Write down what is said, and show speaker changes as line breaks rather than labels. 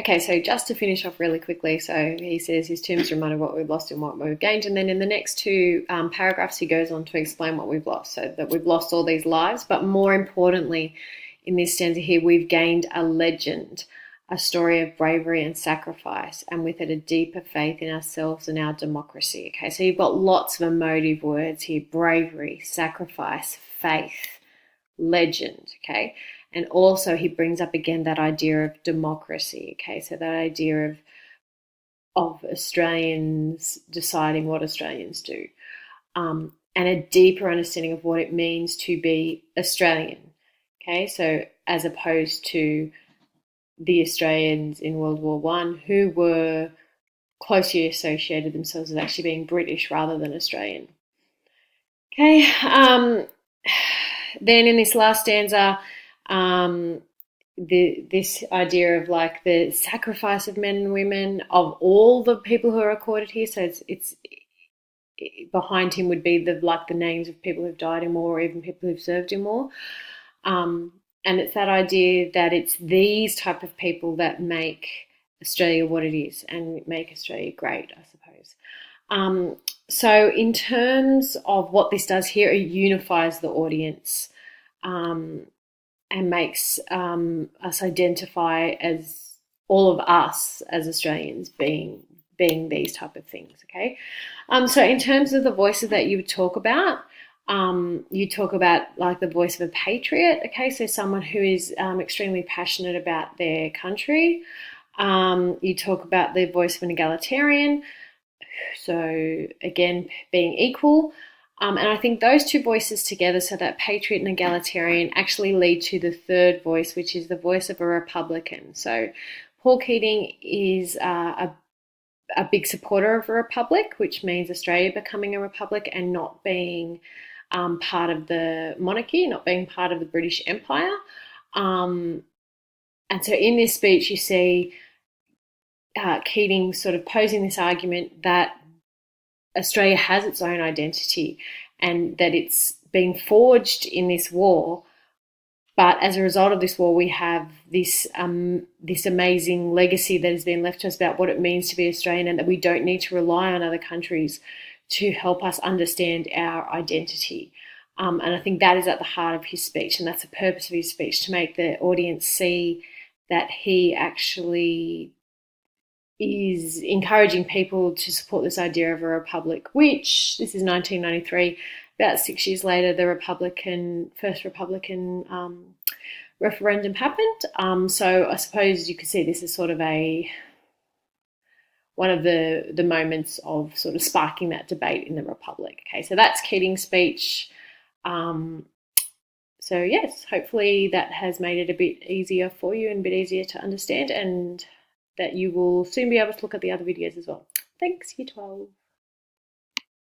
Okay, so just to finish off really quickly, so he says his tomb's a reminder of what we've lost and what we've gained, and then in the next two paragraphs he goes on to explain what we've lost, so that we've lost all these lives, but more importantly, in this stanza here, we've gained a legend, a story of bravery and sacrifice, and with it a deeper faith in ourselves and our democracy. Okay, so you've got lots of emotive words here: bravery, sacrifice, faith, legend. Okay, and also he brings up again that idea of democracy. Okay, so that idea of Australians deciding what Australians do, and a deeper understanding of what it means to be Australian. Okay, so as opposed to the Australians in World War One who were closely associated themselves as actually being British rather than Australian. Okay, then in this last stanza, this idea of like the sacrifice of men and women of all the people who are recorded here. So it's behind him would be the names of people who've died in war or even people who've served in war. And it's that idea that it's these type of people that make Australia what it is and make Australia great, I suppose. So in terms of what this does here, it unifies the audience and makes us identify as all of us as Australians being these type of things. Okay, so in terms of the voices that you talk about, you talk about like the voice of a patriot. Okay, so someone who is extremely passionate about their country. You talk about the voice of an egalitarian. So again, being equal. And I think those two voices together, so that patriot and egalitarian, actually lead to the third voice, which is the voice of a Republican. So Paul Keating is a big supporter of a republic, which means Australia becoming a republic and not being part of the monarchy, not being part of the British Empire. And so in this speech, you see Keating sort of posing this argument that Australia has its own identity and that it's been forged in this war. But as a result of this war, we have this amazing legacy that has been left to us about what it means to be Australian, and that we don't need to rely on other countries to help us understand our identity. And I think that is at the heart of his speech, and that's the purpose of his speech, to make the audience see that he actually is encouraging people to support this idea of a republic, which this is 1993. About 6 years later, the first Republican referendum happened. So I suppose you could see this as sort of one of the moments of sort of sparking that debate in the Republic. Okay, so that's Keating's speech. So yes, hopefully that has made it a bit easier for you and a bit easier to understand, and that you will soon be able to look at the other videos as well. Thanks, Year 12.